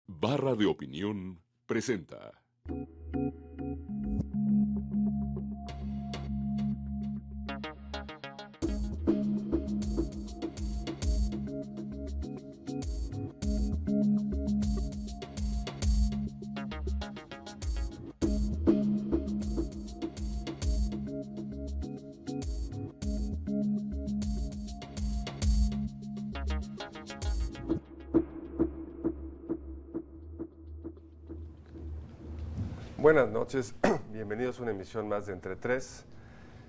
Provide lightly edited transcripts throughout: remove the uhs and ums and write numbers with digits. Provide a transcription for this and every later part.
Barra de Opinión presenta. Buenas noches, bienvenidos a una emisión más de Entre Tres.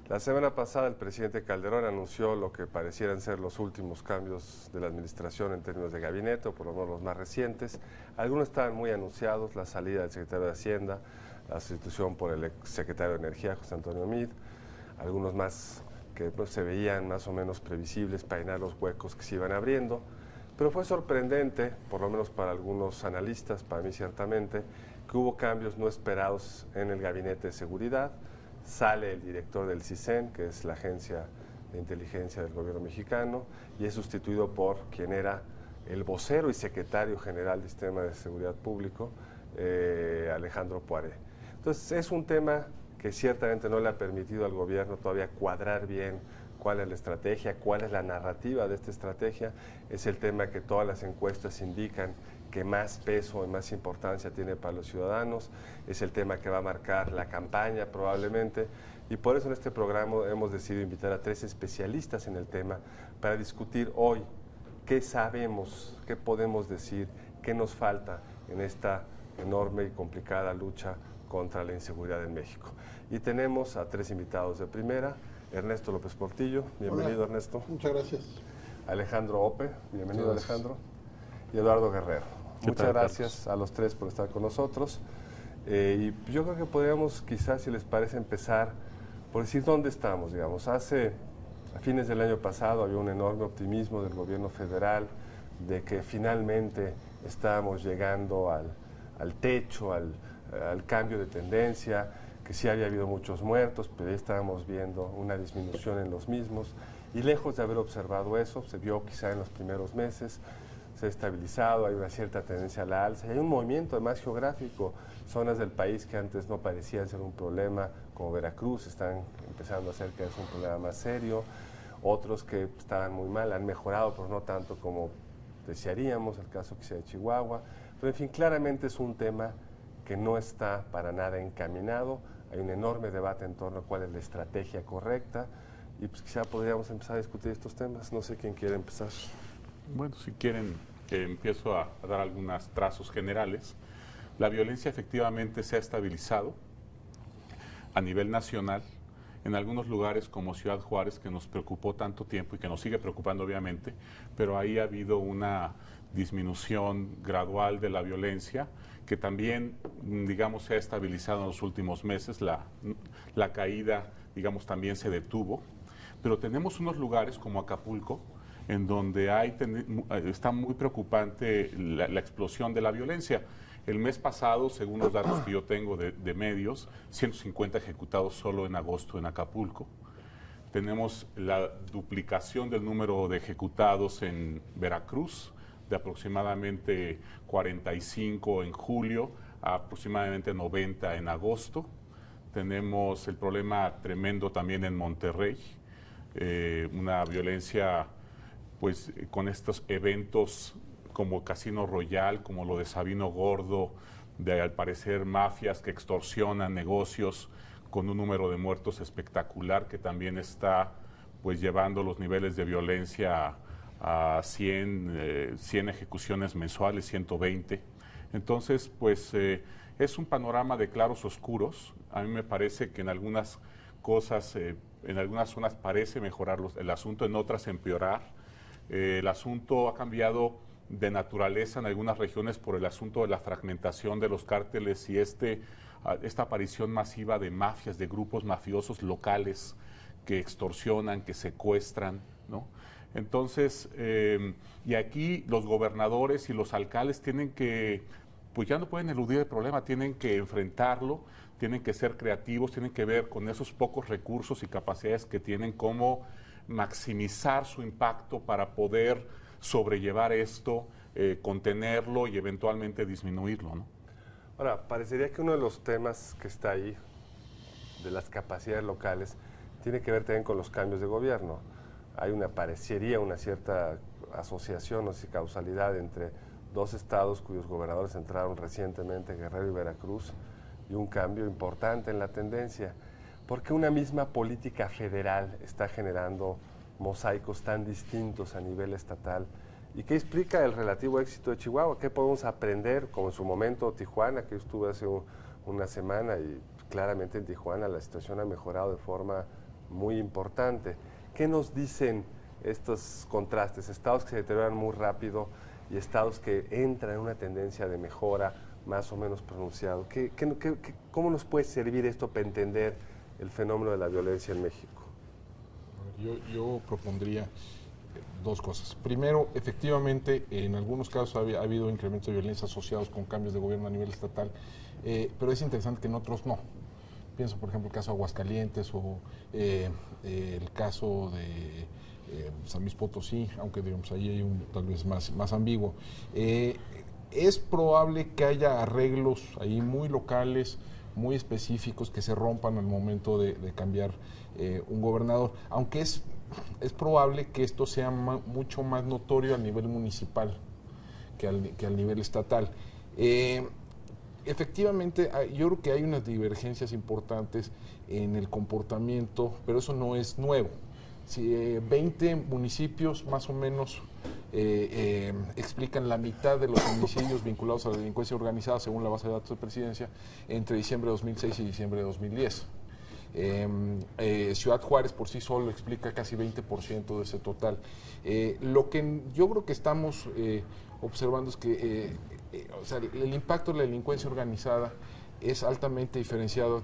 La semana pasada el presidente Calderón anunció lo que parecieran ser los últimos cambios de la administración en términos de gabinete, o por lo menos los más recientes. Algunos estaban muy anunciados: la salida del secretario de Hacienda, la sustitución por el exsecretario de Energía, José Antonio Meade, algunos más que se veían más o menos previsibles para llenar los huecos que se iban abriendo. Pero fue sorprendente, por lo menos para algunos analistas, para mí ciertamente, que hubo cambios no esperados en el gabinete de seguridad. Sale el director del CISEN, que es la agencia de inteligencia del gobierno mexicano, y es sustituido por quien era el vocero y secretario general del Sistema de Seguridad Público, Alejandro Poiré. Entonces es un tema que ciertamente no le ha permitido al gobierno todavía cuadrar bien cuál es la estrategia, cuál es la narrativa de esta estrategia. Es el tema que todas las encuestas indican que más peso y más importancia tiene para los ciudadanos. Es el tema que va a marcar la campaña probablemente, y por eso en este programa hemos decidido invitar a tres especialistas en el tema para discutir hoy qué sabemos, qué podemos decir, qué nos falta en esta enorme y complicada lucha contra la inseguridad en México. Y tenemos a tres invitados de primera. Ernesto López Portillo, bienvenido. Hola. Ernesto. Muchas gracias. Alejandro Ope, bienvenido. Gracias. Alejandro. Y Eduardo Guerrero. Muchas gracias a los tres por estar con nosotros. Y yo creo que podríamos, quizás, si les parece, empezar por decir dónde estamos. Digamos, a fines del año pasado había un enorme optimismo del gobierno federal de que finalmente estábamos llegando al techo, al cambio de tendencia, que sí había habido muchos muertos, pero ya estábamos viendo una disminución en los mismos. Y lejos de haber observado eso, se vio quizá en los primeros meses, se ha estabilizado, hay una cierta tendencia a la alza, y hay un movimiento además geográfico. Zonas del país que antes no parecían ser un problema, como Veracruz, están empezando a ser que es un problema más serio. Otros que estaban muy mal han mejorado, pero no tanto como desearíamos, el caso quizá de Chihuahua. Pero en fin, claramente es un tema que no está para nada encaminado. Hay un enorme debate en torno a cuál es la estrategia correcta, y pues quizá podríamos empezar a discutir estos temas. No sé quién quiere empezar. Bueno, si quieren, empiezo a dar algunos trazos generales. La violencia efectivamente se ha estabilizado a nivel nacional. En algunos lugares como Ciudad Juárez, que nos preocupó tanto tiempo y que nos sigue preocupando obviamente, pero ahí ha habido una disminución gradual de la violencia, que también, digamos, se ha estabilizado en los últimos meses. La caída, digamos, también se detuvo. Pero tenemos unos lugares como Acapulco, en donde está muy preocupante la explosión de la violencia. El mes pasado, según los datos que yo tengo de medios, 150 ejecutados solo en agosto en Acapulco. Tenemos la duplicación del número de ejecutados en Veracruz, de aproximadamente 45 en julio a aproximadamente 90 en agosto. Tenemos el problema tremendo también en Monterrey, una violencia pues con estos eventos como Casino Royal, como lo de Sabino Gordo, de al parecer mafias que extorsionan negocios, con un número de muertos espectacular, que también está pues llevando los niveles de violencia a 100 ejecuciones mensuales, 120. Entonces, pues es un panorama de claros oscuros. A mí me parece que en algunas cosas, en algunas zonas parece mejorar el asunto, en otras empeorar. El asunto ha cambiado de naturaleza en algunas regiones por el asunto de la fragmentación de los cárteles y esta aparición masiva de mafias, de grupos mafiosos locales que extorsionan, que secuestran, ¿no? Entonces, y aquí los gobernadores y los alcaldes tienen que, pues ya no pueden eludir el problema, tienen que enfrentarlo, tienen que ser creativos, tienen que ver con esos pocos recursos y capacidades que tienen, cómo maximizar su impacto para poder sobrellevar esto contenerlo y eventualmente disminuirlo, ¿no? Ahora, parecería que uno de los temas que está ahí, de las capacidades locales, tiene que ver también con los cambios de gobierno. Parecería una cierta asociación o causalidad entre dos estados cuyos gobernadores entraron recientemente, Guerrero y Veracruz, y un cambio importante en la tendencia. ¿Por qué una misma política federal está generando mosaicos tan distintos a nivel estatal? ¿Y qué explica el relativo éxito de Chihuahua? ¿Qué podemos aprender, como en su momento Tijuana, que yo estuve hace una semana y claramente en Tijuana la situación ha mejorado de forma muy importante? ¿Qué nos dicen estos contrastes? Estados que se deterioran muy rápido y estados que entran en una tendencia de mejora más o menos pronunciado. ¿Cómo nos puede servir esto para entender el fenómeno de la violencia en México? Yo propondría dos cosas. Primero, efectivamente, en algunos casos ha habido incrementos de violencia asociados con cambios de gobierno a nivel estatal, pero es interesante que en otros no. Pienso, por ejemplo, el caso de Aguascalientes o el caso de San Luis Potosí, aunque digamos ahí hay un tal vez más ambiguo. Es probable que haya arreglos ahí muy locales, muy específicos, que se rompan al momento de cambiar un gobernador, aunque es probable que esto sea mucho más notorio a nivel municipal que al nivel estatal. Efectivamente, yo creo que hay unas divergencias importantes en el comportamiento, pero eso no es nuevo. Si 20 municipios más o menos explican la mitad de los homicidios vinculados a la delincuencia organizada, según la base de datos de Presidencia, entre diciembre de 2006 y diciembre de 2010. Ciudad Juárez por sí solo explica casi 20% de ese total. Lo que yo creo que estamos observando es que o sea, el impacto de la delincuencia organizada es altamente diferenciado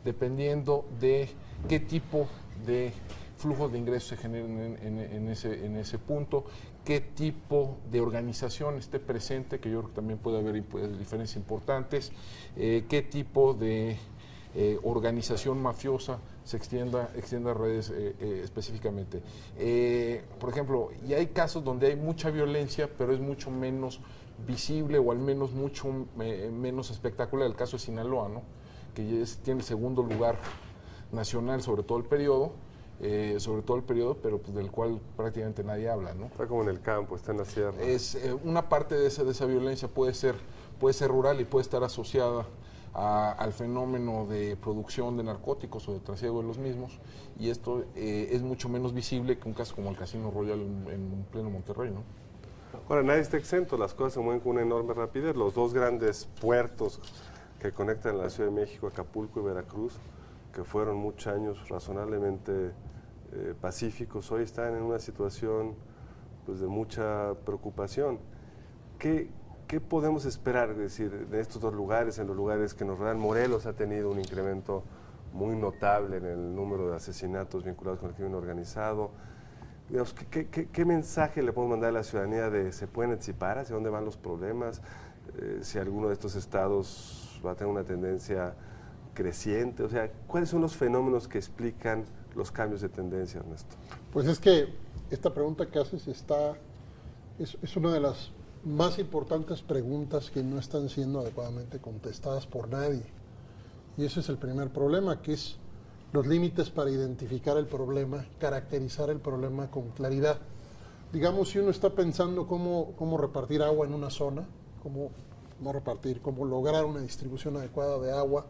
dependiendo de qué tipo de flujos de ingresos se generen en ese punto, qué tipo de organización esté presente, que yo creo que también puede haber diferencias importantes, qué tipo de organización mafiosa se extienda a redes específicamente. Por ejemplo, y hay casos donde hay mucha violencia, pero es mucho menos visible o al menos mucho menos espectacular. El caso de Sinaloa, ¿no? Que tiene el segundo lugar nacional sobre todo el periodo, pero pues, del cual prácticamente nadie habla, ¿no? Está como en el campo, está en la sierra. Es una parte de esa violencia puede ser rural y puede estar asociada al fenómeno de producción de narcóticos o de trasiego de los mismos, y esto es mucho menos visible que un caso como el Casino Royal en pleno Monterrey, ¿no? Ahora, nadie está exento, las cosas se mueven con una enorme rapidez. Los dos grandes puertos que conectan la Ciudad de México, Acapulco y Veracruz, que fueron muchos años razonablemente pacíficos, hoy están en una situación pues, de mucha preocupación. ¿Qué podemos esperar, es decir, de estos dos lugares, en los lugares que nos rodean? Morelos ha tenido un incremento muy notable en el número de asesinatos vinculados con el crimen organizado. Digamos, ¿qué mensaje le podemos mandar a la ciudadanía de se pueden anticipar hacia dónde van los problemas? Si alguno de estos estados va a tener una tendencia creciente, o sea, ¿cuáles son los fenómenos que explican los cambios de tendencia, Ernesto? Pues es que esta pregunta que haces es una de las más importantes preguntas que no están siendo adecuadamente contestadas por nadie. Y ese es el primer problema, que es los límites para identificar el problema, caracterizar el problema con claridad. Digamos, si uno está pensando cómo repartir agua en una zona, cómo lograr una distribución adecuada de agua,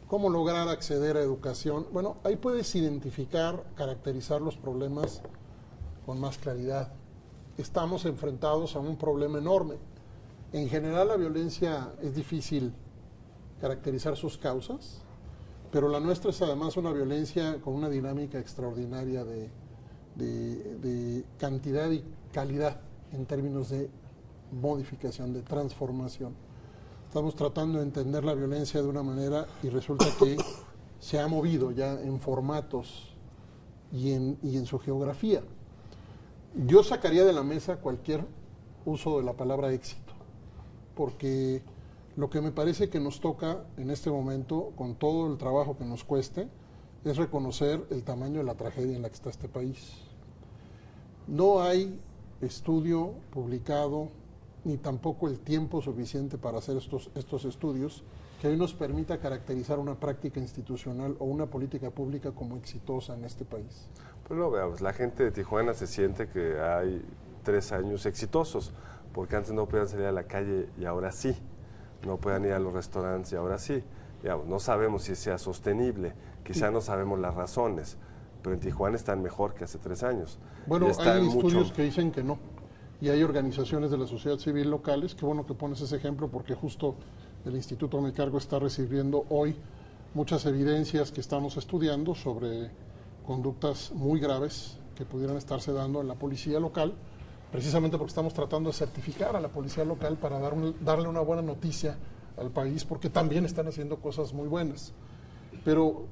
cómo lograr acceder a educación, bueno, ahí puedes identificar, caracterizar los problemas con más claridad. Estamos enfrentados a un problema enorme. En general, la violencia es difícil caracterizar sus causas, pero la nuestra es además una violencia con una dinámica extraordinaria de cantidad y calidad en términos de modificación, de transformación. Estamos tratando de entender la violencia de una manera y resulta que se ha movido ya en formatos y en su geografía. Yo sacaría de la mesa cualquier uso de la palabra éxito, porque lo que me parece que nos toca en este momento, con todo el trabajo que nos cueste, es reconocer el tamaño de la tragedia en la que está este país. No hay estudio publicado, ni tampoco el tiempo suficiente para hacer estos estudios que hoy nos permita caracterizar una práctica institucional o una política pública como exitosa en este país. Pero no, veamos, la gente de Tijuana se siente que hay 3 años exitosos, porque antes no podían salir a la calle y ahora sí, no podían ir a los restaurantes y ahora sí. Digamos, no sabemos si sea sostenible, quizá no sabemos las razones, pero en Tijuana están mejor que hace 3 años. Bueno, Y están hay estudios mucho... que dicen que no, y hay organizaciones de la sociedad civil locales, qué bueno que pones ese ejemplo, porque justo el Instituto Me Cargo está recibiendo hoy muchas evidencias que estamos estudiando sobre conductas muy graves que pudieran estarse dando en la policía local, precisamente porque estamos tratando de certificar a la policía local para darle una buena noticia al país, porque también están haciendo cosas muy buenas. Pero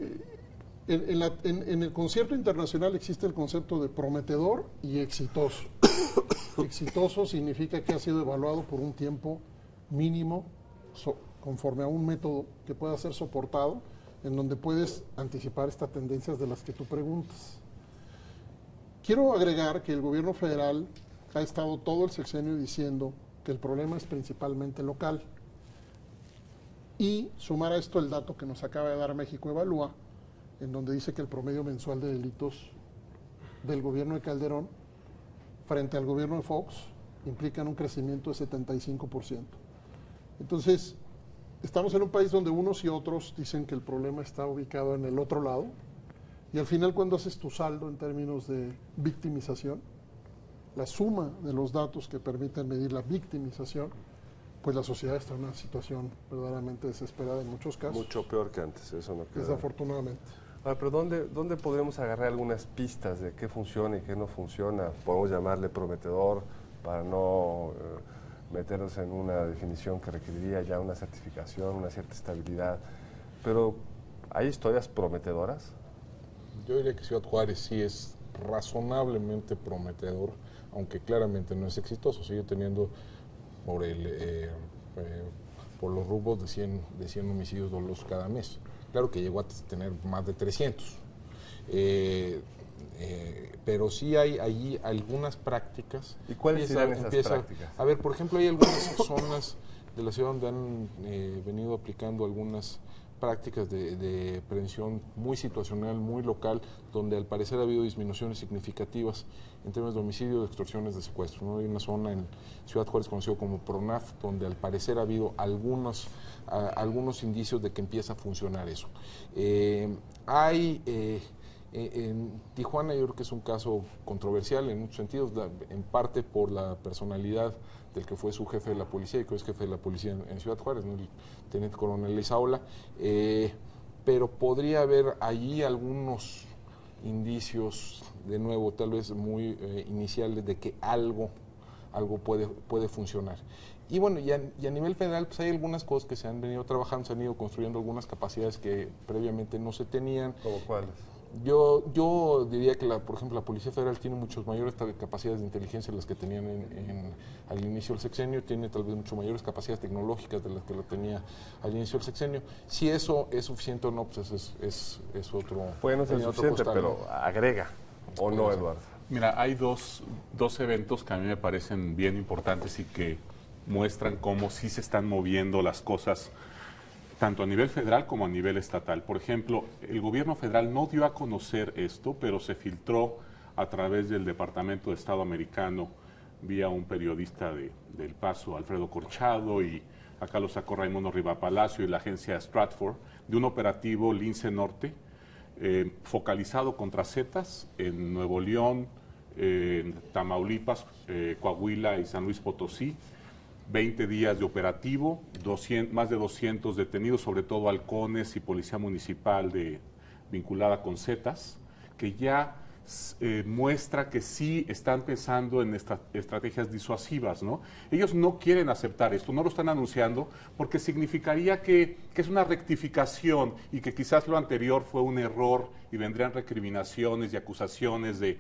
en el concierto internacional existe el concepto de prometedor y exitoso. Exitoso significa que ha sido evaluado por un tiempo mínimo, conforme a un método que pueda ser soportado, en donde puedes anticipar estas tendencias de las que tú preguntas. Quiero agregar que el gobierno federal ha estado todo el sexenio diciendo que el problema es principalmente local. Y sumar a esto el dato que nos acaba de dar México Evalúa, en donde dice que el promedio mensual de delitos del gobierno de Calderón frente al gobierno de Fox implican un crecimiento de 75%. Entonces, estamos en un país donde unos y otros dicen que el problema está ubicado en el otro lado, y al final, cuando haces tu saldo en términos de victimización, la suma de los datos que permiten medir la victimización, pues la sociedad está en una situación verdaderamente desesperada en muchos casos. Mucho peor que antes, eso no queda. Desafortunadamente. Ahora, pero ¿dónde podremos agarrar algunas pistas de qué funciona y qué no funciona? Podemos llamarle prometedor para no meternos en una definición que requeriría ya una certificación, una cierta estabilidad. Pero, ¿hay historias prometedoras? Yo diría que Ciudad Juárez sí es razonablemente prometedor, aunque claramente no es exitoso. Sigue teniendo por los rubros de 100 homicidios dolosos cada mes. Claro que llegó a tener más de 300. Pero sí hay allí algunas prácticas. ¿Y cuáles serán esas prácticas? A ver, por ejemplo, hay algunas zonas de la ciudad donde han venido aplicando algunas prácticas de prevención muy situacional, muy local, donde al parecer ha habido disminuciones significativas en términos de homicidio, de extorsiones, de secuestro, ¿no? Hay una zona en Ciudad Juárez conocido como PRONAF, donde al parecer ha habido algunos indicios de que empieza a funcionar eso. En Tijuana yo creo que es un caso controversial en muchos sentidos, en parte por la personalidad del que fue su jefe de la policía y que es jefe de la policía en Ciudad Juárez, ¿no? El teniente coronel Leizaola, pero podría haber allí algunos indicios, de nuevo, tal vez muy iniciales, de que algo puede funcionar. Y bueno, y a nivel federal, pues hay algunas cosas que se han venido trabajando, se han ido construyendo algunas capacidades que previamente no se tenían. ¿Cómo cuáles? Yo diría que, por ejemplo, la Policía Federal tiene muchas mayores capacidades de inteligencia de las que tenían al inicio del sexenio, tiene tal vez mucho mayores capacidades tecnológicas de las que lo tenía al inicio del sexenio. Si eso es suficiente o no, pues es otro. Puede no ser suficiente, pero agrega, ¿o no, Eduardo? Mira, hay dos eventos que a mí me parecen bien importantes y que muestran cómo sí se están moviendo las cosas tanto a nivel federal como a nivel estatal. Por ejemplo, el gobierno federal no dio a conocer esto, pero se filtró a través del Departamento de Estado americano vía un periodista del Paso, Alfredo Corchado, y acá lo sacó Raimundo Rivapalacio y la agencia Stratford, de un operativo Lince Norte, focalizado contra Zetas en Nuevo León, en Tamaulipas, Coahuila y San Luis Potosí. 20 días de operativo, más de 200 detenidos, sobre todo halcones y policía municipal vinculada con Zetas, que ya muestra que sí están pensando en estrategias disuasivas, ¿no? Ellos no quieren aceptar esto, no lo están anunciando, porque significaría que es una rectificación y que quizás lo anterior fue un error y vendrían recriminaciones y acusaciones de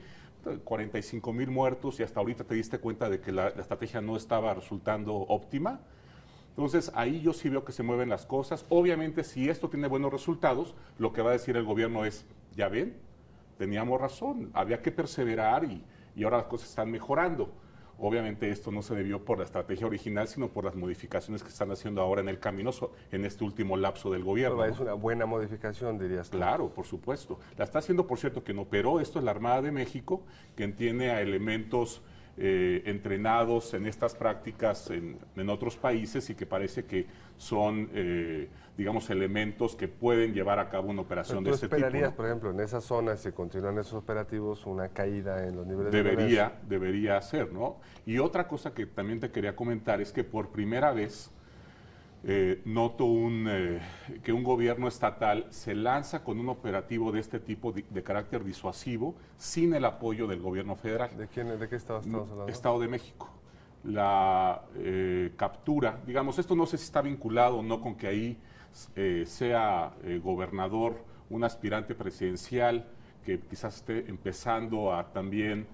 45,000 muertos y hasta ahorita te diste cuenta de que la estrategia no estaba resultando óptima. Entonces ahí yo sí veo que se mueven las cosas. Obviamente si esto tiene buenos resultados, lo que va a decir el gobierno es, ya ven, teníamos razón, había que perseverar y ahora las cosas están mejorando. Obviamente esto no se debió por la estrategia original, sino por las modificaciones que están haciendo ahora en el camino en este último lapso del gobierno. Pero es una buena modificación, dirías tú. Claro, por supuesto. La está haciendo, por cierto, quien operó esto es la Armada de México, quien tiene a elementos entrenados en estas prácticas en otros países y que parece que son, digamos, elementos que pueden llevar a cabo una operación de este tipo. ¿Tú esperarías, ¿no? por ejemplo, en esa zona, si continúan esos operativos, una caída en los niveles de violencia? Debería hacer, ¿no? Y otra cosa que también te quería comentar es que por primera vez noto que un gobierno estatal se lanza con un operativo de este tipo de carácter disuasivo sin el apoyo del gobierno federal. ¿De qué estado estamos hablando? Estado de México. La captura, digamos, esto no sé si está vinculado o no con que ahí sea gobernador un aspirante presidencial que quizás esté empezando a también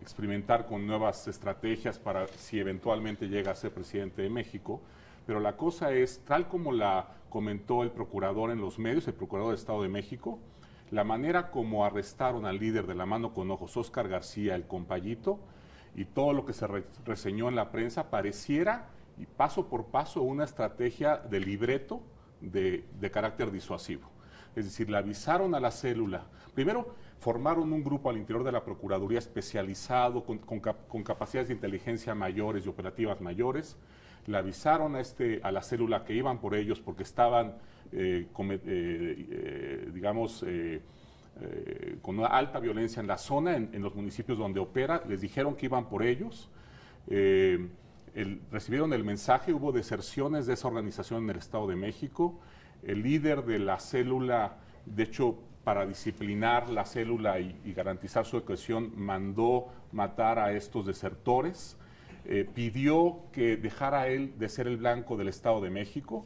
experimentar con nuevas estrategias para si eventualmente llega a ser presidente de México. Pero la cosa es, tal como la comentó el procurador en los medios, el procurador del Estado de México, la manera como arrestaron al líder de la mano con ojos, Óscar García, el compayito, y todo lo que se reseñó en la prensa, pareciera, y paso por paso, una estrategia de libreto de carácter disuasivo. Es decir, le avisaron a la célula. Primero, formaron un grupo al interior de la Procuraduría especializado, con capacidades de inteligencia mayores y operativas mayores. Le avisaron a la célula que iban por ellos porque estaban, con una alta violencia en la zona, en los municipios donde opera. Les dijeron que iban por ellos. Recibieron el mensaje, hubo deserciones de esa organización en el Estado de México. El líder de la célula, de hecho, para disciplinar la célula y garantizar su cohesión, mandó matar a estos desertores. Pidió que dejara él de ser el blanco del Estado de México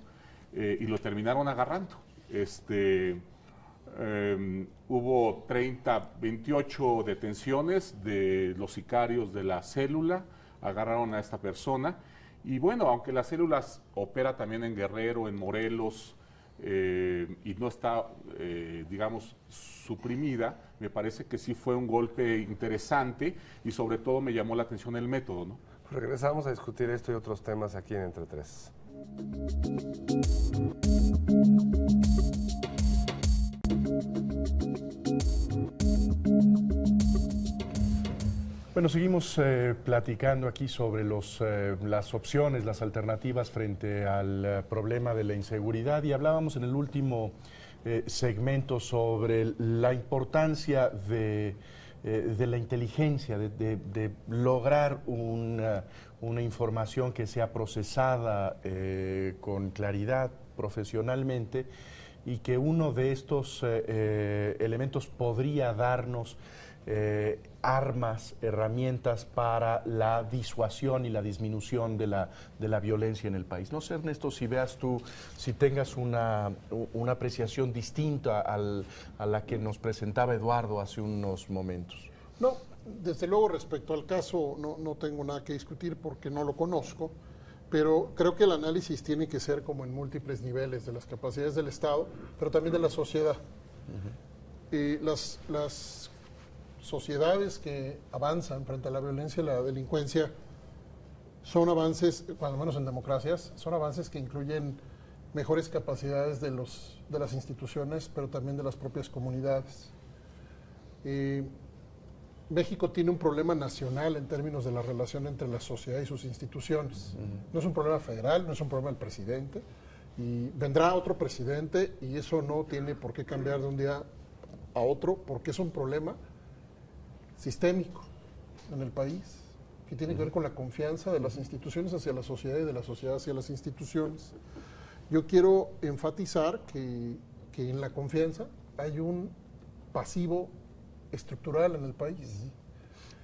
y lo terminaron agarrando. Hubo 28 detenciones de los sicarios de la célula, agarraron a esta persona y bueno, aunque la célula opera también en Guerrero, en Morelos y no está, digamos, suprimida, me parece que sí fue un golpe interesante y sobre todo me llamó la atención el método, ¿no? Regresamos a discutir esto y otros temas aquí en Entre Tres. Bueno, seguimos platicando aquí sobre las opciones, las alternativas frente al problema de la inseguridad y hablábamos en el último segmento sobre la importancia de la inteligencia, de lograr una información que sea procesada con claridad profesionalmente y que uno de estos elementos podría darnos armas, herramientas para la disuasión y la disminución de la violencia en el país. No sé, Ernesto, si veas tú, si tengas una apreciación distinta a la que nos presentaba Eduardo hace unos momentos. No, desde luego respecto al caso no tengo nada que discutir porque no lo conozco, pero creo que el análisis tiene que ser como en múltiples niveles de las capacidades del Estado, pero también de la sociedad. Las sociedades que avanzan frente a la violencia y la delincuencia son avances, cuando menos en democracias, son avances que incluyen mejores capacidades de las instituciones, pero también de las propias comunidades. México tiene un problema nacional en términos de la relación entre la sociedad y sus instituciones. No es un problema federal, no es un problema del presidente, y vendrá otro presidente y eso no tiene por qué cambiar de un día a otro, porque es un problema sistémico en el país, que tiene que ver con la confianza de las instituciones hacia la sociedad y de la sociedad hacia las instituciones. Yo quiero enfatizar que en la confianza hay un pasivo estructural en el país.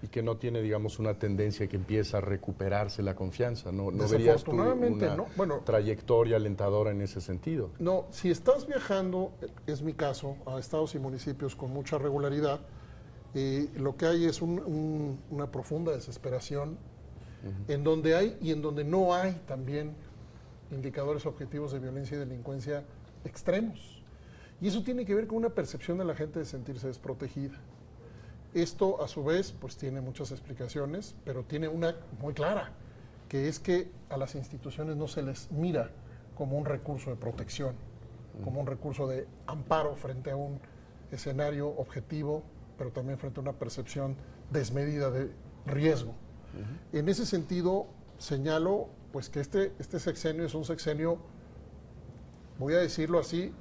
Y que no tiene, digamos, una tendencia que empieza a recuperarse la confianza. ¿No verías tú Desafortunadamente, una no. Bueno, trayectoria alentadora en ese sentido? No, si estás viajando, es mi caso, a estados y municipios con mucha regularidad, lo que hay es una profunda desesperación en donde hay y en donde no hay también indicadores objetivos de violencia y delincuencia extremos. Y eso tiene que ver con una percepción de la gente de sentirse desprotegida. Esto, a su vez, pues tiene muchas explicaciones, pero tiene una muy clara, que es que a las instituciones no se les mira como un recurso de protección, como un recurso de amparo frente a un escenario objetivo, pero también frente a una percepción desmedida de riesgo. En ese sentido, señalo pues que este sexenio es un sexenio, voy a decirlo así,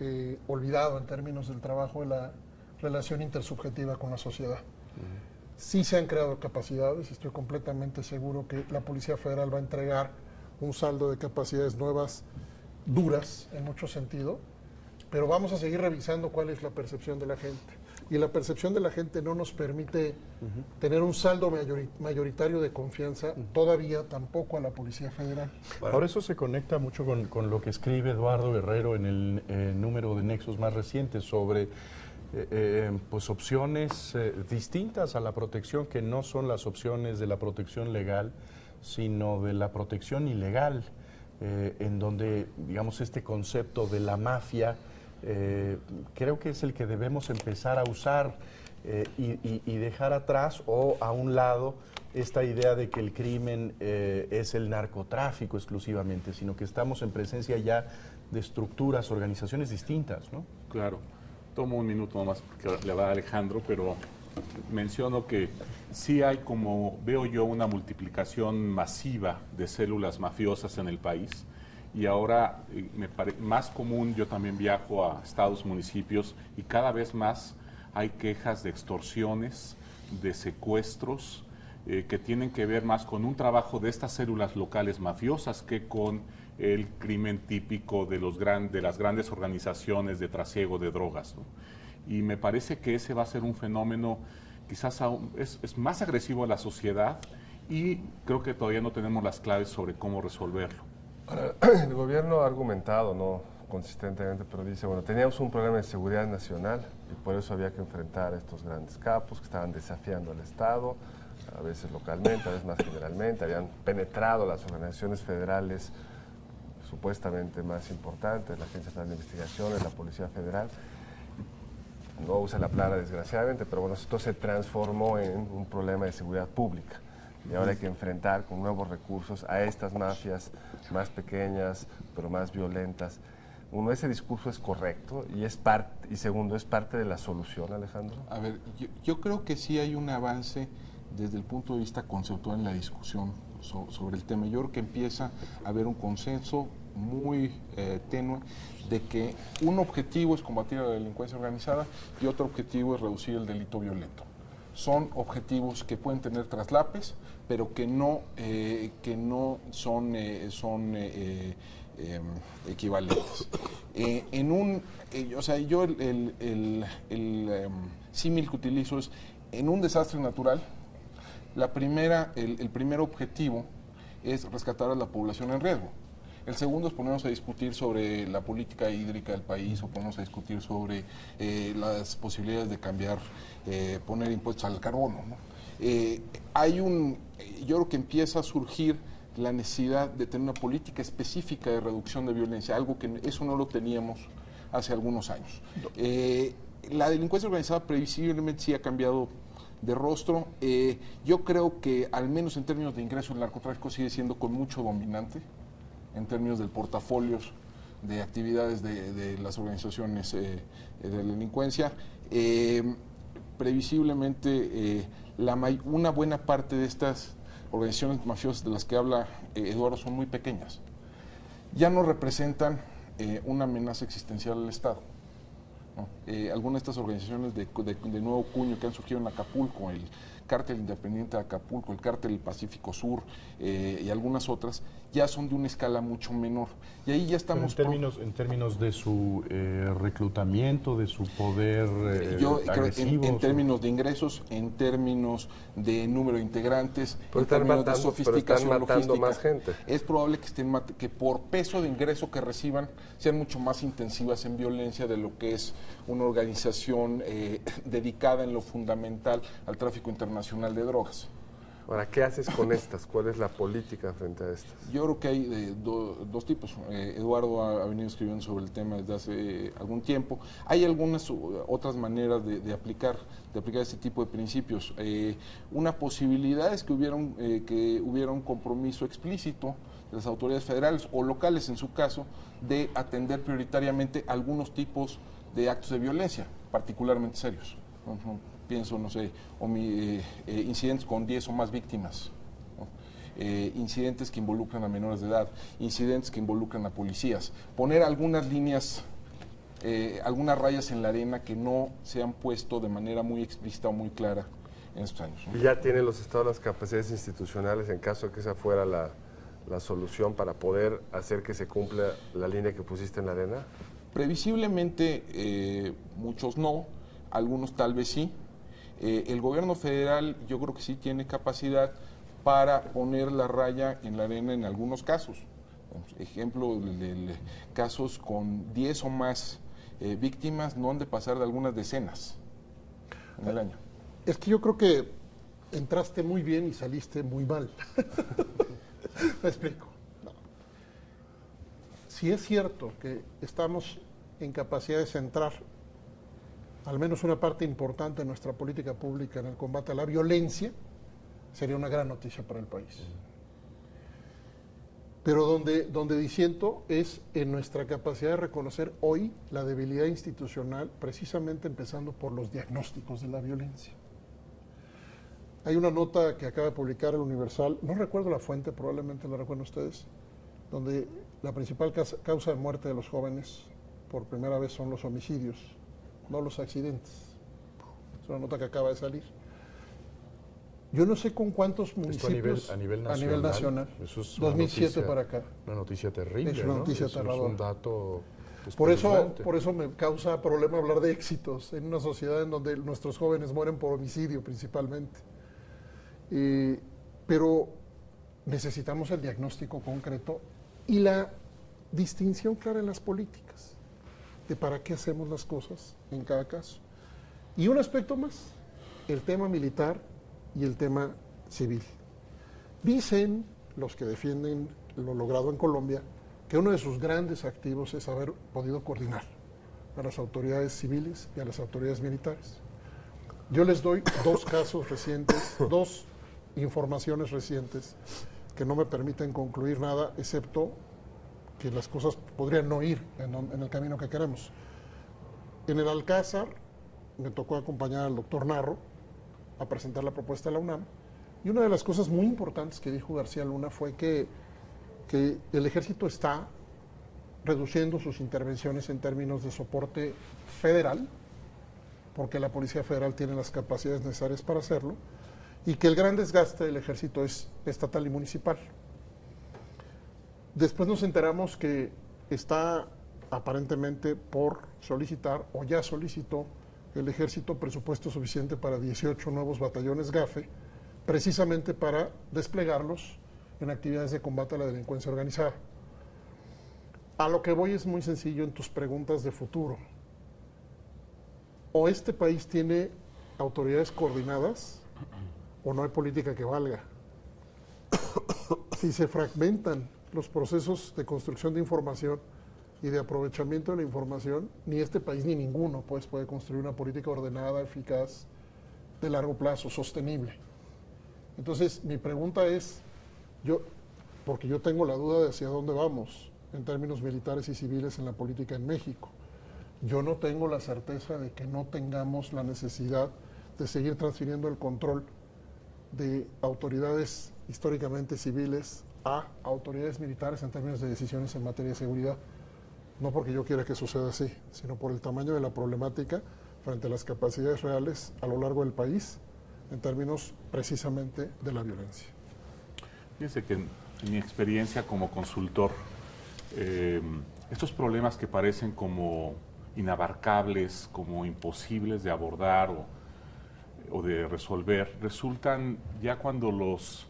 olvidado en términos del trabajo de la relación intersubjetiva con la sociedad. Sí se han creado capacidades, estoy completamente seguro que la Policía Federal va a entregar un saldo de capacidades nuevas, duras en mucho sentido, pero vamos a seguir revisando cuál es la percepción de la gente. Y la percepción de la gente no nos permite tener un saldo mayoritario de confianza todavía tampoco a la Policía Federal. Por eso se conecta mucho con lo que escribe Eduardo Guerrero en el número de Nexos más recientes sobre pues opciones distintas a la protección, que no son las opciones de la protección legal, sino de la protección ilegal, en donde, digamos, este concepto de la mafia creo que es el que debemos empezar a usar y dejar atrás o a un lado esta idea de que el crimen es el narcotráfico exclusivamente, sino que estamos en presencia ya de estructuras, organizaciones distintas, ¿no? Claro. Tomo un minuto nomás porque le va a Alejandro, pero menciono que sí hay, como veo yo, una multiplicación masiva de células mafiosas en el país. Y ahora me parece más común, yo también viajo a estados, municipios, y cada vez más hay quejas de extorsiones, de secuestros, que tienen que ver más con un trabajo de estas células locales mafiosas que con el crimen típico de las grandes organizaciones de trasiego de drogas, ¿no? Y me parece que ese va a ser un fenómeno quizás es más agresivo a la sociedad, y creo que todavía no tenemos las claves sobre cómo resolverlo. Ahora, el gobierno ha argumentado, no consistentemente, pero dice, bueno, teníamos un problema de seguridad nacional y por eso había que enfrentar a estos grandes capos que estaban desafiando al Estado, a veces localmente, a veces más generalmente, habían penetrado las organizaciones federales supuestamente más importantes, la Agencia Federal de Investigaciones, la Policía Federal. No usa la palabra desgraciadamente, pero bueno, esto se transformó en un problema de seguridad pública. Y ahora hay que enfrentar con nuevos recursos a estas mafias más pequeñas, pero más violentas. Uno, ese discurso es correcto y segundo, es parte de la solución, Alejandro. A ver, yo creo que sí hay un avance desde el punto de vista conceptual en la discusión sobre el tema. Yo creo que empieza a haber un consenso muy tenue de que un objetivo es combatir a la delincuencia organizada y otro objetivo es reducir el delito violento. Son objetivos que pueden tener traslapes, pero que no son equivalentes. O sea, yo el símil que utilizo es, en un desastre natural, el primer objetivo es rescatar a la población en riesgo. El segundo es ponernos a discutir sobre la política hídrica del país o ponernos a discutir sobre las posibilidades de cambiar, poner impuestos al carbono, ¿no? Yo creo que empieza a surgir la necesidad de tener una política específica de reducción de violencia, algo que eso no lo teníamos hace algunos años. La delincuencia organizada previsiblemente sí ha cambiado de rostro. Yo creo que al menos en términos de ingreso el narcotráfico sigue siendo con mucho dominante en términos del portafolios de actividades de las organizaciones de delincuencia. Previsiblemente una buena parte de estas organizaciones mafiosas de las que habla Eduardo son muy pequeñas. Ya no representan una amenaza existencial al Estado, ¿no? Algunas de estas organizaciones de nuevo cuño que han surgido en Acapulco, el Cártel Independiente de Acapulco, el Cártel del Pacífico Sur y algunas otras, ya son de una escala mucho menor. Y ahí ya estamos... En términos de su reclutamiento, de su poder agresivo, creo en términos de ingresos, en términos de número de integrantes, Pero en términos de están sofisticación matando logística. más gente. Es probable que por peso de ingreso que reciban sean mucho más intensivas en violencia de lo que es una organización dedicada en lo fundamental al tráfico internacional de drogas. Ahora, ¿qué haces con estas? ¿Cuál es la política frente a estas? Yo creo que hay dos tipos. Eduardo ha venido escribiendo sobre el tema desde hace algún tiempo. Hay algunas otras maneras de aplicar este tipo de principios. Una posibilidad es que hubiera un compromiso explícito de las autoridades federales o locales, en su caso, de atender prioritariamente algunos tipos de actos de violencia, particularmente serios. Pienso, no sé, incidentes con 10 o más víctimas, ¿no? Incidentes que involucran a menores de edad, incidentes que involucran a policías. Poner algunas líneas, algunas rayas en la arena que no se han puesto de manera muy explícita o muy clara en estos años, ¿no? ¿Y ya tienen los estados las capacidades institucionales en caso de que esa fuera la solución para poder hacer que se cumpla la línea que pusiste en la arena? Previsiblemente muchos no, algunos tal vez sí. El gobierno federal yo creo que sí tiene capacidad para poner la raya en la arena en algunos casos. Ejemplo, casos con 10 o más víctimas no han de pasar de algunas decenas en el año. Es que yo creo que entraste muy bien y saliste muy mal. Me explico. No. Si es cierto que estamos en capacidad de centrar al menos una parte importante de nuestra política pública en el combate a la violencia, sería una gran noticia para el país. Pero donde disiento es en nuestra capacidad de reconocer hoy la debilidad institucional, precisamente empezando por los diagnósticos de la violencia. Hay una nota que acaba de publicar el Universal, no recuerdo la fuente, probablemente la recuerden ustedes, donde la principal causa de muerte de los jóvenes por primera vez son los homicidios, no los accidentes. Es una nota que acaba de salir. Yo no sé con cuántos municipios a nivel nacional. Eso es 2007 para acá. Una noticia terrible, es una noticia ¿no? aterradora. Es un dato por espeluznante. eso me causa problema hablar de éxitos en una sociedad en donde nuestros jóvenes mueren por homicidio principalmente. Pero necesitamos el diagnóstico concreto y la distinción clara en las políticas de para qué hacemos las cosas en cada caso. Y un aspecto más, el tema militar y el tema civil. Dicen los que defienden lo logrado en Colombia que uno de sus grandes activos es haber podido coordinar a las autoridades civiles y a las autoridades militares. Yo les doy dos casos recientes, dos informaciones recientes que no me permiten concluir nada, excepto que las cosas podrían no ir en el camino que queremos. En el Alcázar me tocó acompañar al doctor Narro a presentar la propuesta de la UNAM, y una de las cosas muy importantes que dijo García Luna fue que el ejército está reduciendo sus intervenciones en términos de soporte federal, porque la Policía Federal tiene las capacidades necesarias para hacerlo, y que el gran desgaste del ejército es estatal y municipal. Después nos enteramos que está aparentemente por solicitar, o ya solicitó, el ejército presupuesto suficiente para 18 nuevos batallones GAFE, precisamente para desplegarlos en actividades de combate a la delincuencia organizada. A lo que voy es muy sencillo en tus preguntas de futuro. O este país tiene autoridades coordinadas, o no hay política que valga. Si se fragmentan los procesos de construcción de información y de aprovechamiento de la información, ni este país ni ninguno pues, puede construir una política ordenada, eficaz, de largo plazo, sostenible. Entonces, mi pregunta es, porque yo tengo la duda de hacia dónde vamos en términos militares y civiles en la política en México. Yo no tengo la certeza de que no tengamos la necesidad de seguir transfiriendo el control de autoridades históricamente civiles a autoridades militares en términos de decisiones en materia de seguridad. No porque yo quiera que suceda así, sino por el tamaño de la problemática frente a las capacidades reales a lo largo del país en términos precisamente de la violencia. Fíjense que en mi experiencia como consultor, estos problemas que parecen como inabarcables, como imposibles de abordar o de resolver, resultan ya cuando los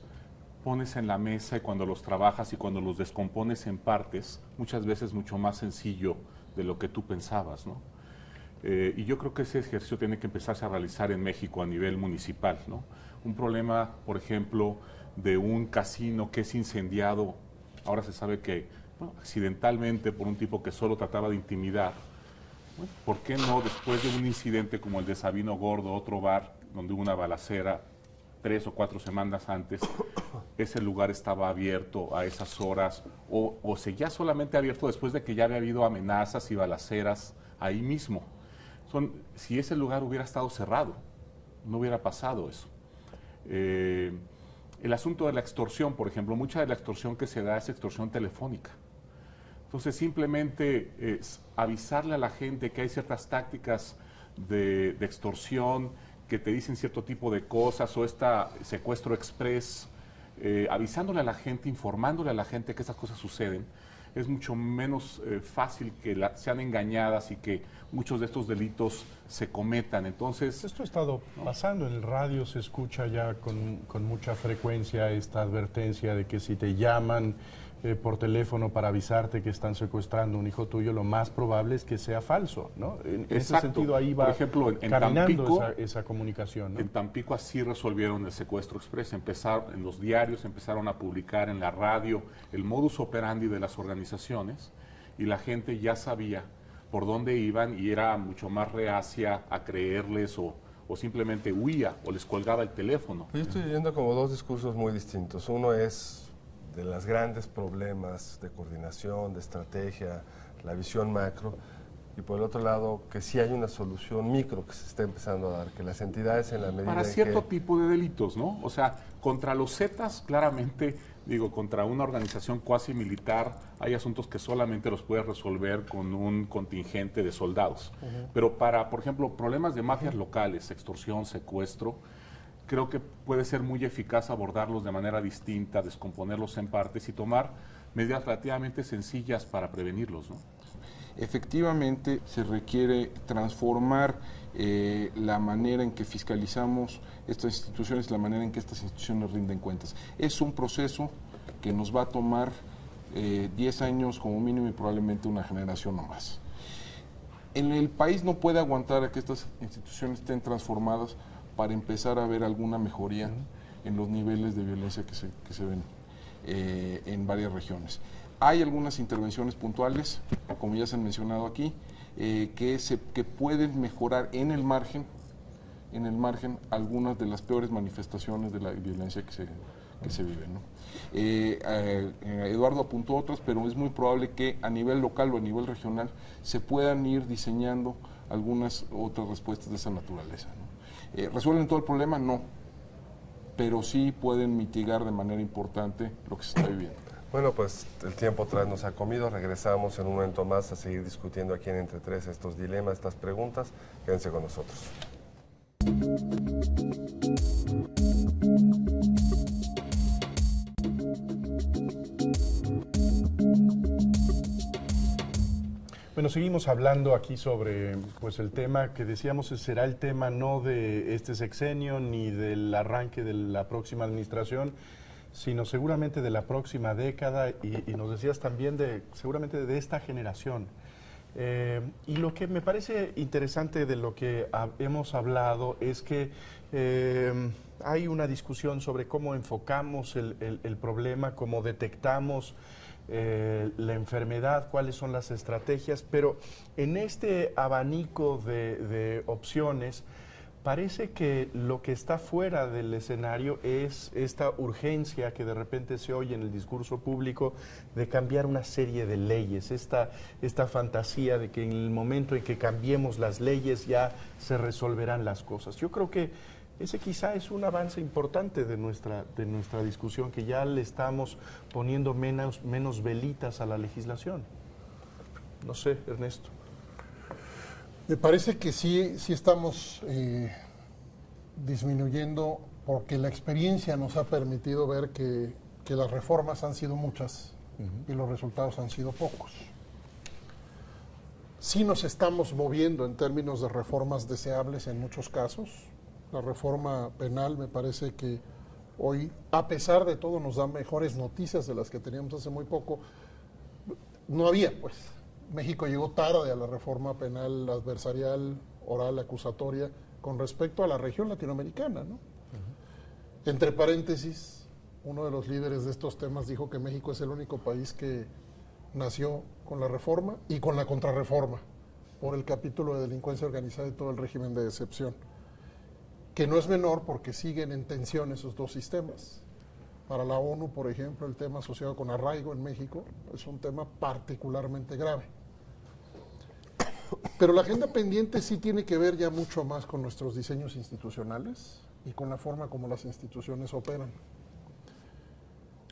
pones en la mesa y cuando los trabajas y cuando los descompones en partes, muchas veces mucho más sencillo de lo que tú pensabas, ¿no? Y yo creo que ese ejercicio tiene que empezarse a realizar en México a nivel municipal, ¿no? Un problema, por ejemplo, de un casino que es incendiado, ahora se sabe que, bueno, accidentalmente por un tipo que solo trataba de intimidar. Bueno, ¿por qué no, después de un incidente como el de Sabino Gordo, otro bar donde hubo una balacera 3 o 4 semanas antes, ese lugar estaba abierto a esas horas o seguía solamente abierto después de que ya había habido amenazas y balaceras ahí mismo? Si ese lugar hubiera estado cerrado, no hubiera pasado eso. El asunto de la extorsión, por ejemplo, mucha de la extorsión que se da es extorsión telefónica. Entonces, simplemente avisarle a la gente que hay ciertas tácticas de extorsión, que te dicen cierto tipo de cosas, o secuestro express, avisándole a la gente, informándole a la gente que esas cosas suceden, es mucho menos fácil que sean engañadas y que muchos de estos delitos se cometan. Entonces, esto ha estado pasando en el radio, se escucha ya con mucha frecuencia esta advertencia de que si te llaman por teléfono para avisarte que están secuestrando a un hijo tuyo, lo más probable es que sea falso, ¿no? En ese sentido ahí va, por ejemplo, en caminando Tampico, esa comunicación, ¿no? En Tampico así resolvieron el secuestro express. En los diarios empezaron a publicar, en la radio, el modus operandi de las organizaciones, y la gente ya sabía por dónde iban y era mucho más reacia a creerles o simplemente huía o les colgaba el teléfono. Yo estoy viendo como dos discursos muy distintos. Uno es de los grandes problemas de coordinación, de estrategia, la visión macro, y por el otro lado que sí hay una solución micro que se está empezando a dar, que las entidades en la medida para cierto tipo de delitos, ¿no? O sea, contra los Zetas, claramente, contra una organización cuasi militar, hay asuntos que solamente los puedes resolver con un contingente de soldados. Pero para, por ejemplo, problemas de mafias locales, extorsión, secuestro, creo que puede ser muy eficaz abordarlos de manera distinta, descomponerlos en partes y tomar medidas relativamente sencillas para prevenirlos, ¿no? Efectivamente, se requiere transformar la manera en que fiscalizamos estas instituciones, la manera en que estas instituciones rinden cuentas. Es un proceso que nos va a tomar 10 años como mínimo y probablemente una generación o más. En el país no puede aguantar a que estas instituciones estén transformadas para empezar a ver alguna mejoría en los niveles de violencia que se ven en varias regiones. Hay algunas intervenciones puntuales, como ya se han mencionado aquí, que pueden mejorar en el margen algunas de las peores manifestaciones de la violencia que se vive, ¿no? Eduardo apuntó otras, pero es muy probable que a nivel local o a nivel regional se puedan ir diseñando algunas otras respuestas de esa naturaleza, ¿no? ¿Resuelven todo el problema? No, pero sí pueden mitigar de manera importante lo que se está viviendo. Bueno, pues el tiempo otra vez nos ha comido. Regresamos en un momento más a seguir discutiendo aquí en Entre Tres estos dilemas, estas preguntas. Quédense con nosotros. Bueno, seguimos hablando aquí sobre el tema que decíamos será el tema no de este sexenio ni del arranque de la próxima administración, sino seguramente de la próxima década y nos decías también seguramente de esta generación. Y lo que me parece interesante de lo que hemos hablado es que hay una discusión sobre cómo enfocamos el problema, cómo detectamos la enfermedad, cuáles son las estrategias, pero en este abanico de opciones parece que lo que está fuera del escenario es esta urgencia que de repente se oye en el discurso público de cambiar una serie de leyes, esta fantasía de que en el momento en que cambiemos las leyes ya se resolverán las cosas. Yo creo que ese quizá es un avance importante de nuestra discusión, que ya le estamos poniendo menos velitas a la legislación. No sé, Ernesto. Me parece que sí estamos disminuyendo, porque la experiencia nos ha permitido ver que las reformas han sido muchas y los resultados han sido pocos. Sí nos estamos moviendo en términos de reformas deseables en muchos casos. La reforma penal me parece que hoy, a pesar de todo, nos da mejores noticias de las que teníamos hace muy poco. No había, pues. México llegó tarde a la reforma penal adversarial, oral, acusatoria, con respecto a la región latinoamericana, ¿no? Entre paréntesis, uno de los líderes de estos temas dijo que México es el único país que nació con la reforma y con la contrarreforma, por el capítulo de delincuencia organizada y todo el régimen de excepción, que no es menor porque siguen en tensión esos dos sistemas. Para la ONU, por ejemplo, el tema asociado con arraigo en México es un tema particularmente grave. Pero la agenda pendiente sí tiene que ver ya mucho más con nuestros diseños institucionales y con la forma como las instituciones operan.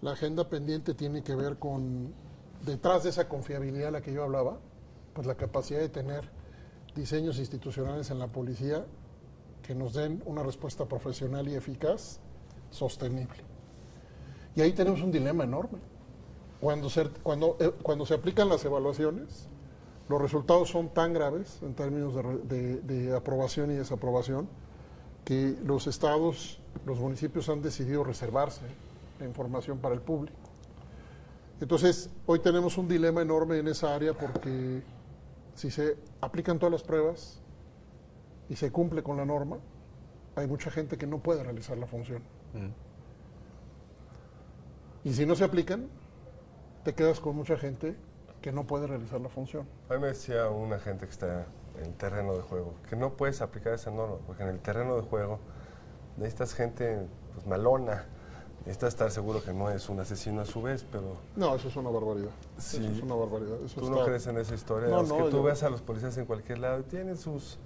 La agenda pendiente tiene que ver con, detrás de esa confiabilidad a la que yo hablaba, pues la capacidad de tener diseños institucionales en la policía que nos den una respuesta profesional y eficaz, sostenible. Y ahí tenemos un dilema enorme. Cuando se aplican las evaluaciones, los resultados son tan graves en términos de aprobación y desaprobación que los estados, los municipios han decidido reservarse la información para el público. Entonces, hoy tenemos un dilema enorme en esa área porque si se aplican todas las pruebas y se cumple con la norma, hay mucha gente que no puede realizar la función. Y si no se aplican, te quedas con mucha gente que no puede realizar la función. A mí me decía una gente que está en el terreno de juego que no puedes aplicar esa norma, porque en el terreno de juego necesitas gente pues, malona, necesitas estar seguro que no es un asesino a su vez, pero... No, eso es una barbaridad. Sí. Eso es una barbaridad. Eso ¿Tú no crees en esa historia? No, Es que tú yo... ves a los policías en cualquier lado y tienen sus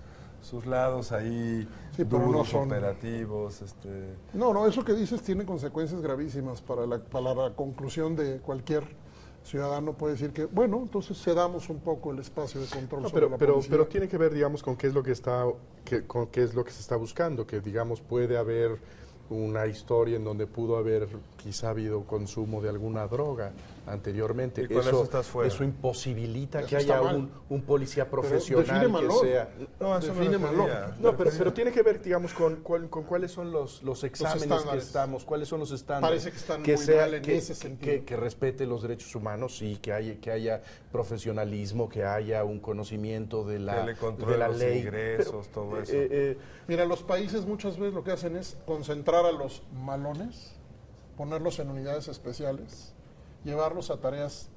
lados ahí, sí, pero duros, no son operativos. No, eso que dices tiene consecuencias gravísimas para la conclusión de cualquier ciudadano. Puede decir que, bueno, entonces cedamos un poco el espacio de control sobre la policía. Pero tiene que ver, digamos, con qué es lo que con qué es lo que se está buscando, que digamos puede haber una historia en donde pudo haber quizá habido consumo de alguna droga anteriormente. Y con eso estás fuera. Eso imposibilita Eso que está haya mal. un policía Pero profesional define que malón. sea... No, eso Define me malón. refería. No, pero tiene que ver, digamos, con cuáles son los exámenes que estándares. estamos, cuáles son los estándares. Parece que están muy mal en ese sentido. Que respete los derechos humanos y que haya profesionalismo, que haya un conocimiento de Que la, le de controle la los ley. ingresos, todo eso. Mira, los países muchas veces lo que hacen es concentrar a los malones, ponerlos en unidades especiales, llevarlos a tareas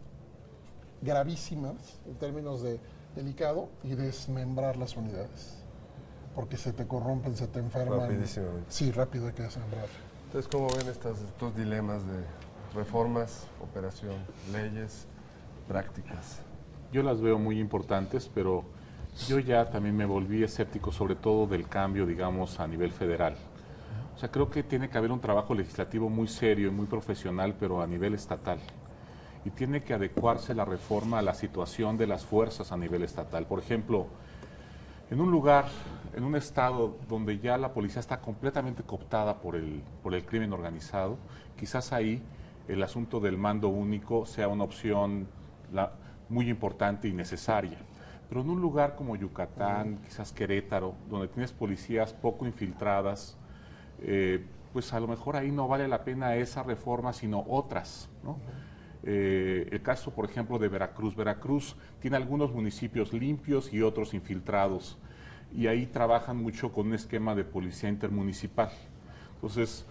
gravísimas en términos de delicado y desmembrar las unidades. Porque se te corrompen, se te enferman. Rapidísimamente. Sí, rápido hay que desmembrar. Entonces, ¿cómo ven estos dilemas de reformas, operación, leyes, prácticas? Yo las veo muy importantes, pero yo ya también me volví escéptico, sobre todo del cambio, digamos, a nivel federal. O sea, creo que tiene que haber un trabajo legislativo muy serio y muy profesional, pero a nivel estatal. Y tiene que adecuarse la reforma a la situación de las fuerzas a nivel estatal. Por ejemplo, en un lugar, en un estado donde ya la policía está completamente cooptada por el crimen organizado, quizás ahí el asunto del mando único sea una opción muy importante y necesaria. Pero en un lugar como Yucatán, quizás Querétaro, donde tienes policías poco infiltradas, pues a lo mejor ahí no vale la pena esa reforma, sino otras, ¿no? El caso, por ejemplo, de Veracruz. Veracruz tiene algunos municipios limpios y otros infiltrados, y ahí trabajan mucho con un esquema de policía intermunicipal. Entonces,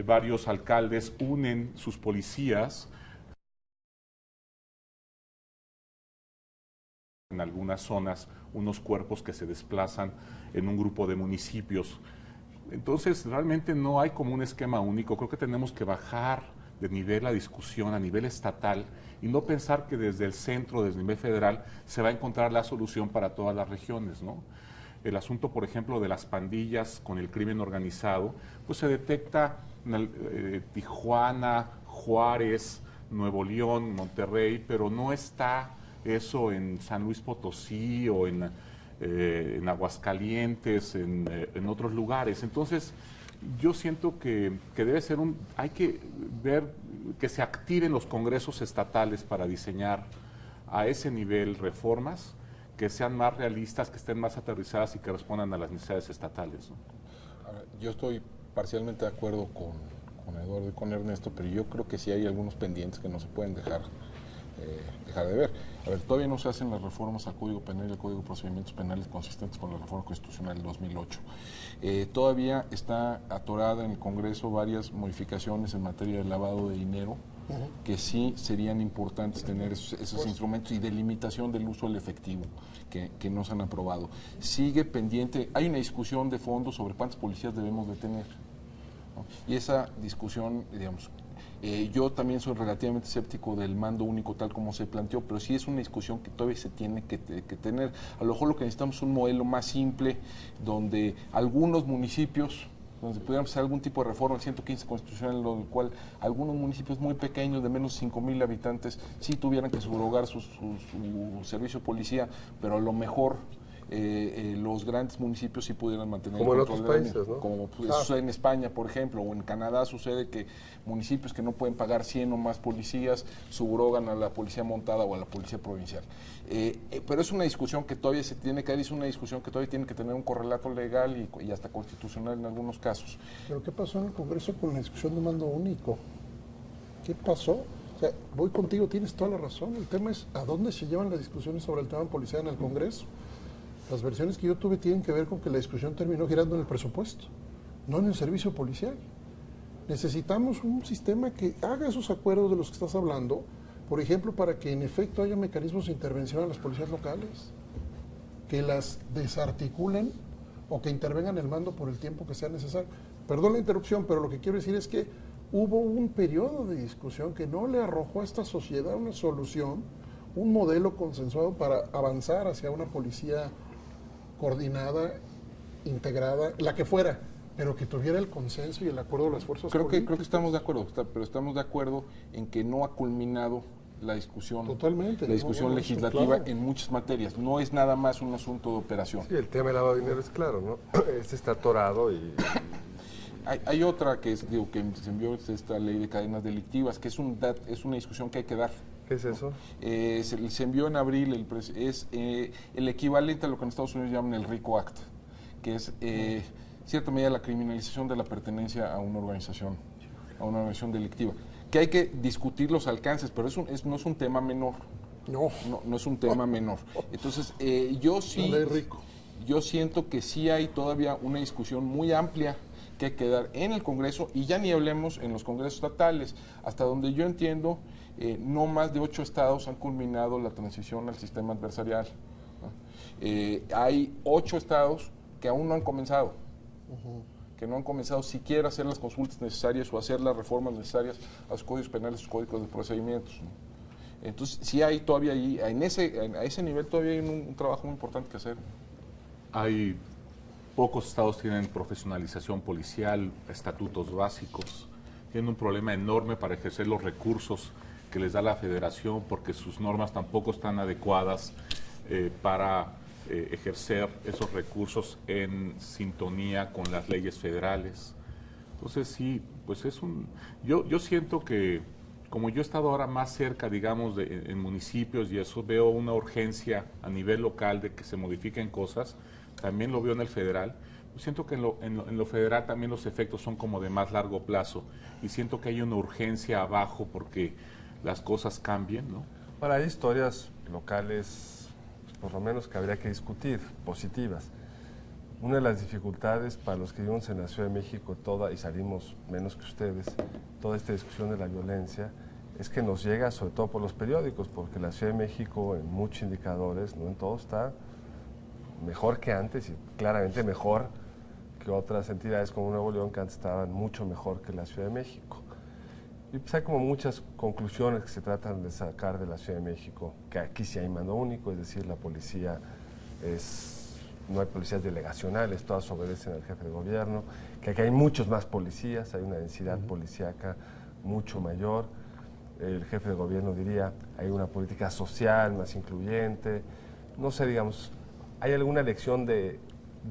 varios alcaldes unen sus policías en algunas zonas, unos cuerpos que se desplazan en un grupo de municipios. Entonces, realmente no hay como un esquema único. Creo que tenemos que bajar de nivel la discusión a nivel estatal y no pensar que desde el centro, desde el nivel federal, se va a encontrar la solución para todas las regiones, ¿no? El asunto, por ejemplo, de las pandillas con el crimen organizado, pues se detecta en Tijuana, Juárez, Nuevo León, Monterrey, pero no está eso en San Luis Potosí o en Aguascalientes, en otros lugares. Entonces, yo siento que debe ser hay que ver que se activen los congresos estatales para diseñar a ese nivel reformas que sean más realistas, que estén más aterrizadas y que respondan a las necesidades estatales, ¿no? A ver, yo estoy parcialmente de acuerdo con Eduardo y con Ernesto, pero yo creo que sí hay algunos pendientes que no se pueden dejar dejar de ver. A ver, todavía no se hacen las reformas al Código Penal y al Código de Procedimientos Penales consistentes con la reforma constitucional del 2008. Todavía está atorada en el Congreso varias modificaciones en materia de lavado de dinero, que sí serían importantes tener esos instrumentos y de limitación del uso del efectivo que no se han aprobado. Sigue pendiente, hay una discusión de fondo sobre cuántos policías debemos de tener, ¿no? Y esa discusión, digamos, yo también soy relativamente escéptico del mando único tal como se planteó, pero sí es una discusión que todavía se tiene que tener. A lo mejor lo que necesitamos es un modelo más simple, donde algunos municipios, donde pudiéramos hacer algún tipo de reforma al 115 constitucional, en lo cual algunos municipios muy pequeños, de menos de 5,000 habitantes, sí tuvieran que subrogar su servicio de policía, pero a lo mejor los grandes municipios sí pudieran mantener como el en control otros del países, daño. ¿no? Como sucede en España, por ejemplo, o en Canadá sucede que municipios que no pueden pagar 100 o más policías subrogan a la policía montada o a la policía provincial. Pero es una discusión que todavía se tiene que dar, es una discusión que todavía tiene que tener un correlato legal y hasta constitucional en algunos casos. ¿Pero qué pasó en el Congreso con la discusión de mando único? ¿Qué pasó? O sea, voy contigo, tienes toda la razón. El tema es a dónde se llevan las discusiones sobre el tema policial en el Congreso. Las versiones que yo tuve tienen que ver con que la discusión terminó girando en el presupuesto, no en el servicio policial. Necesitamos un sistema que haga esos acuerdos de los que estás hablando, por ejemplo, para que en efecto haya mecanismos de intervención a las policías locales, que las desarticulen o que intervengan el mando por el tiempo que sea necesario. Perdón la interrupción, pero lo que quiero decir es que hubo un periodo de discusión que no le arrojó a esta sociedad una solución, un modelo consensuado para avanzar hacia una policía coordinada, integrada, la que fuera, pero que tuviera el consenso y el acuerdo de las fuerzas políticas. Creo que estamos de acuerdo, pero estamos de acuerdo en que no ha culminado la discusión, Totalmente, la discusión no, legislativa claro. en muchas materias. No es nada más un asunto de operación. Sí, el tema del lavado de dinero es claro, ¿no? Este está atorado y Hay otra que es, digo, que se envió esta ley de cadenas delictivas, que es una discusión que hay que dar. ¿qué es eso? Se envió en abril, es el equivalente a lo que en Estados Unidos llaman el RICO Act, que es cierta medida la criminalización de la pertenencia a una organización delictiva. Que hay que discutir los alcances, pero no es un tema menor. No es un tema menor. Entonces, yo siento que sí hay todavía una discusión muy amplia que hay que dar en el Congreso, y ya ni hablemos en los congresos estatales. Hasta donde yo entiendo, no más de 8 estados han culminado la transición al sistema adversarial, ¿no? Hay 8 estados que aún no han comenzado, que no han comenzado siquiera a hacer las consultas necesarias o a hacer las reformas necesarias a los códigos penales, los códigos de procedimientos, ¿no? Entonces, sí hay todavía ahí, a ese nivel todavía hay un trabajo muy importante que hacer. Hay pocos estados tienen profesionalización policial, estatutos básicos, tienen un problema enorme para ejercer los recursos que les da la federación porque sus normas tampoco están adecuadas para ejercer esos recursos en sintonía con las leyes federales. Entonces sí, pues yo siento que como yo he estado ahora más cerca, digamos, en municipios y eso, veo una urgencia a nivel local de que se modifiquen cosas. También lo veo en el federal. Siento que en lo federal también los efectos son como de más largo plazo y siento que hay una urgencia abajo porque las cosas cambien, ¿no? Ahora, hay historias locales, por lo menos, que habría que discutir, positivas. Una de las dificultades para los que vivimos en la Ciudad de México, y salimos menos que ustedes, toda esta discusión de la violencia, es que nos llega sobre todo por los periódicos, porque la Ciudad de México en muchos indicadores, no en todo, está mejor que antes y claramente mejor que otras entidades como Nuevo León, que antes estaban mucho mejor que la Ciudad de México. Y pues hay como muchas conclusiones que se tratan de sacar de la Ciudad de México, que aquí sí hay mando único, es decir, la policía no hay policías delegacionales, todas obedecen al jefe de gobierno, que aquí hay muchos más policías, hay una densidad policíaca mucho mayor. El jefe de gobierno diría, hay una política social más incluyente. No sé, digamos, ¿hay alguna lección de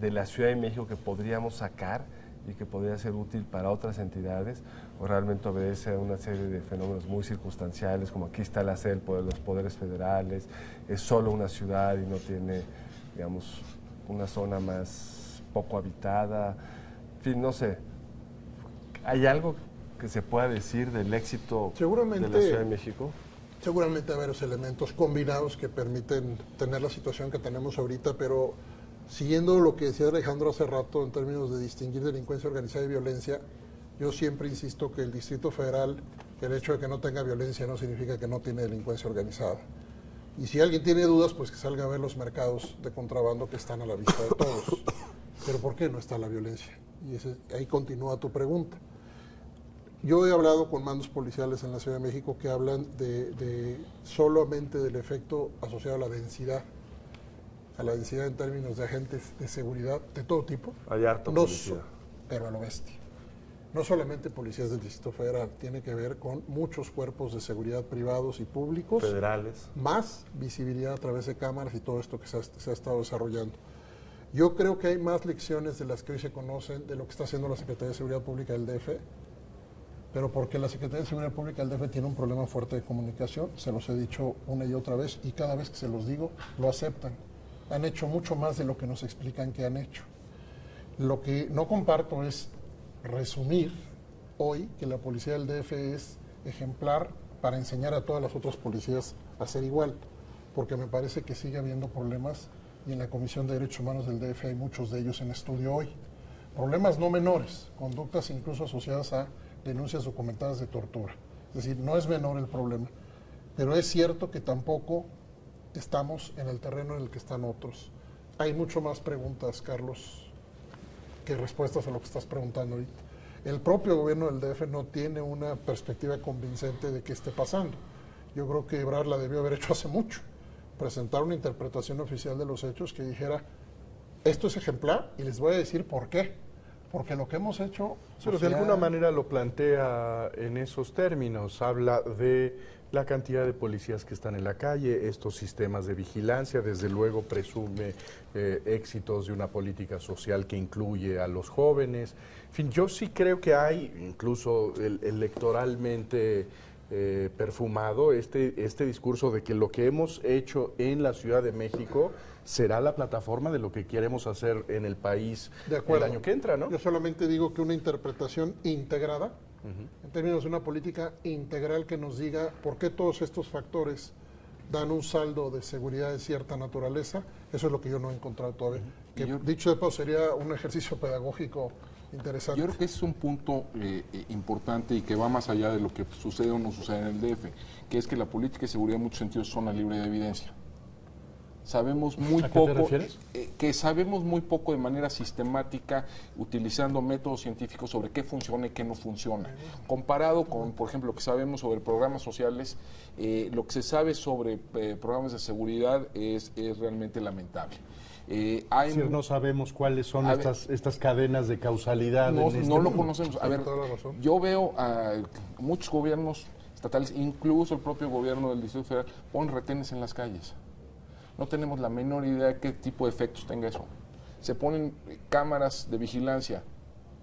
la Ciudad de México que podríamos sacar y que podría ser útil para otras entidades? ¿O realmente obedece a una serie de fenómenos muy circunstanciales, como aquí está la sede de los poderes federales, es solo una ciudad y no tiene, digamos, una zona más poco habitada? En fin, no sé. ¿Hay algo que se pueda decir del éxito de la Ciudad de México? Seguramente hay varios elementos combinados que permiten tener la situación que tenemos ahorita, pero siguiendo lo que decía Alejandro hace rato en términos de distinguir delincuencia organizada y violencia, yo siempre insisto que el Distrito Federal, el hecho de que no tenga violencia no significa que no tiene delincuencia organizada. Y si alguien tiene dudas, pues que salga a ver los mercados de contrabando que están a la vista de todos. Pero ¿por qué no está la violencia? Y ahí continúa tu pregunta. Yo he hablado con mandos policiales en la Ciudad de México que hablan de solamente del efecto asociado a la densidad en términos de agentes de seguridad de todo tipo. Hay harta policía. Pero a lo bestia. No solamente policías del Distrito Federal, tiene que ver con muchos cuerpos de seguridad privados y públicos. Federales. Más visibilidad a través de cámaras y todo esto que se ha estado desarrollando. Yo creo que hay más lecciones de las que hoy se conocen de lo que está haciendo la Secretaría de Seguridad Pública del DF, pero porque la Secretaría de Seguridad Pública del DF tiene un problema fuerte de comunicación, se los he dicho una y otra vez, y cada vez que se los digo, lo aceptan. Han hecho mucho más de lo que nos explican que han hecho. Lo que no comparto es resumir hoy que la policía del DF es ejemplar para enseñar a todas las otras policías a ser igual, porque me parece que sigue habiendo problemas y en la Comisión de Derechos Humanos del DF hay muchos de ellos en estudio hoy. Problemas no menores, conductas incluso asociadas a denuncias documentadas de tortura. Es decir, no es menor el problema, pero es cierto que tampoco estamos en el terreno en el que están otros. Hay mucho más preguntas, Carlos, que respuestas a lo que estás preguntando ahorita. El propio gobierno del DF no tiene una perspectiva convincente de qué esté pasando. Yo creo que Ebrard la debió haber hecho hace mucho, presentar una interpretación oficial de los hechos que dijera, esto es ejemplar y les voy a decir por qué. Porque lo que hemos hecho... Pero de alguna manera lo plantea en esos términos, habla de la cantidad de policías que están en la calle, estos sistemas de vigilancia, desde luego presume éxitos de una política social que incluye a los jóvenes. En fin, yo sí creo que hay, incluso electoralmente perfumado, este discurso de que lo que hemos hecho en la Ciudad de México será la plataforma de lo que queremos hacer en el país el año que entra, ¿no? Yo solamente digo que una interpretación integrada, en términos de una política integral que nos diga por qué todos estos factores dan un saldo de seguridad de cierta naturaleza, eso es lo que yo no he encontrado todavía. Que, dicho de paso, sería un ejercicio pedagógico interesante. Yo creo que ese es un punto importante y que va más allá de lo que sucede o no sucede en el DF, que es que la política de seguridad en muchos sentidos es zona libre de evidencia. Sabemos muy ¿A qué poco, te refieres? Que sabemos muy poco de manera sistemática, utilizando métodos científicos sobre qué funciona y qué no funciona. Comparado con, por ejemplo, lo que sabemos sobre programas sociales, lo que se sabe sobre programas de seguridad es realmente lamentable. Es decir, no sabemos cuáles son estas cadenas de causalidad. No lo conocemos. A ver, yo veo a muchos gobiernos estatales, incluso el propio gobierno del Distrito Federal, ponen retenes en las calles. No tenemos la menor idea de qué tipo de efectos tenga eso. Se ponen cámaras de vigilancia.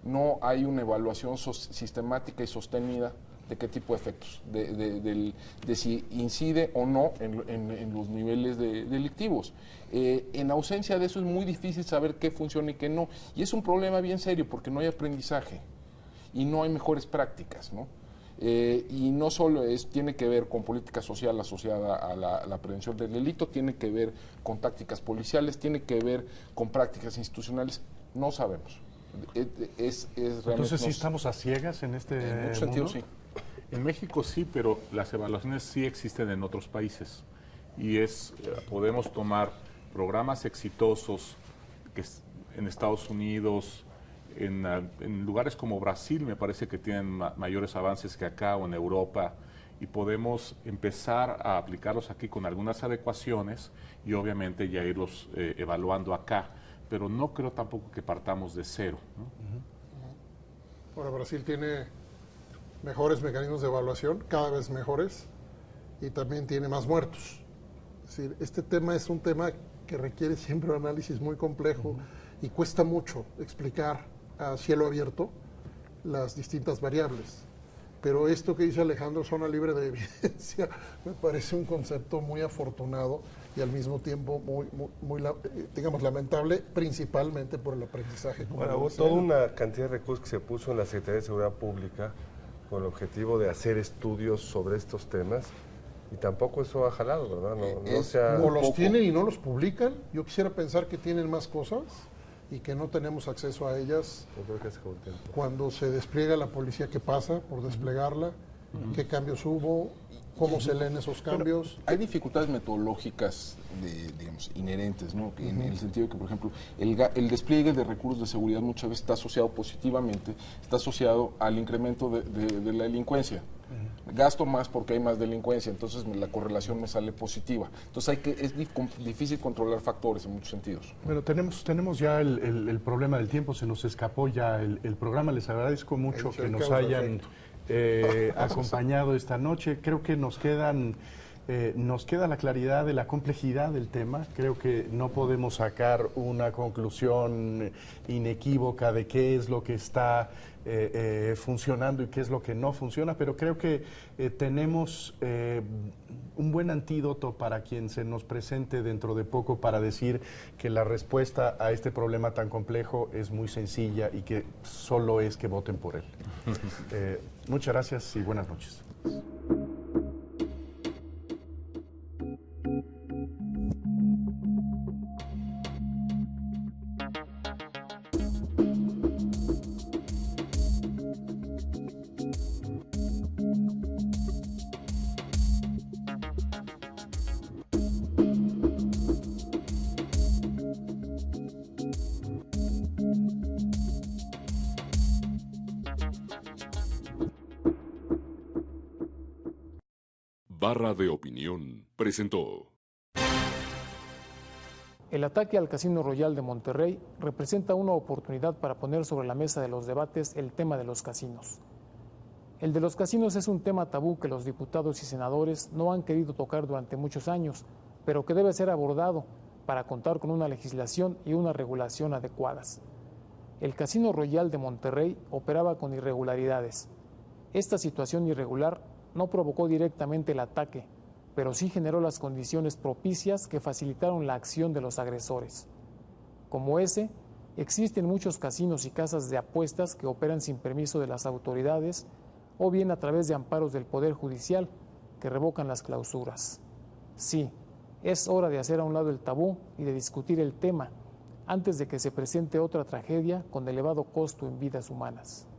No hay una evaluación sistemática y sostenida de qué tipo de efectos, de si incide o no en los niveles delictivos. En ausencia de eso es muy difícil saber qué funciona y qué no. Y es un problema bien serio porque no hay aprendizaje y no hay mejores prácticas, ¿no? Y no solo tiene que ver con política social asociada a la prevención del delito, tiene que ver con tácticas policiales, tiene que ver con prácticas institucionales, no sabemos. Entonces, ¿sí estamos a ciegas en este En muchos sentidos, sí. En México sí, pero las evaluaciones sí existen en otros países. Y podemos tomar programas exitosos que en Estados Unidos, en lugares como Brasil me parece que tienen mayores avances que acá, o en Europa, y podemos empezar a aplicarlos aquí con algunas adecuaciones y obviamente ya irlos evaluando acá, pero no creo tampoco que partamos de cero, ¿no? Ahora, Brasil tiene mejores mecanismos de evaluación, cada vez mejores, y también tiene más muertos. Es decir, este tema es un tema que requiere siempre un análisis muy complejo y cuesta mucho explicar a cielo abierto las distintas variables. Pero esto que dice Alejandro, zona libre de evidencia, me parece un concepto muy afortunado y al mismo tiempo muy digamos, lamentable, principalmente por el aprendizaje. Bueno, hubo toda una cantidad de recursos que se puso en la Secretaría de Seguridad Pública con el objetivo de hacer estudios sobre estos temas Y tampoco eso ha jalado, ¿verdad? No se ha... O los tienen y no los publican. Yo quisiera pensar que tienen más cosas y que no tenemos acceso a ellas. Yo creo que es contento. Cuando se despliega la policía, ¿qué pasa por desplegarla? ¿Qué cambios hubo? ¿Cómo se leen esos cambios? Hay dificultades metodológicas, digamos, inherentes, ¿no? Que en el sentido de que, por ejemplo, el despliegue de recursos de seguridad muchas veces está asociado positivamente, está asociado al incremento de la delincuencia. Gasto más porque hay más delincuencia, entonces la correlación me sale positiva. Entonces es difícil controlar factores en muchos sentidos. Bueno, tenemos ya el problema del tiempo, se nos escapó ya el programa. Les agradezco mucho que nos hayan acompañado esta noche. Creo que nos queda la claridad de la complejidad del tema. Creo que no podemos sacar una conclusión inequívoca de qué es lo que está funcionando y qué es lo que no funciona, pero creo que tenemos un buen antídoto para quien se nos presente dentro de poco para decir que la respuesta a este problema tan complejo es muy sencilla y que solo es que voten por él. Muchas gracias y buenas noches. Barra de Opinión presentó. El ataque al Casino Royal de Monterrey representa una oportunidad para poner sobre la mesa de los debates el tema de los casinos. El de los casinos es un tema tabú que los diputados y senadores no han querido tocar durante muchos años, pero que debe ser abordado para contar con una legislación y una regulación adecuadas. El Casino Royal de Monterrey operaba con irregularidades. Esta situación irregular no provocó directamente el ataque, pero sí generó las condiciones propicias que facilitaron la acción de los agresores. Como ese, existen muchos casinos y casas de apuestas que operan sin permiso de las autoridades o bien a través de amparos del Poder Judicial que revocan las clausuras. Sí, es hora de hacer a un lado el tabú y de discutir el tema antes de que se presente otra tragedia con elevado costo en vidas humanas.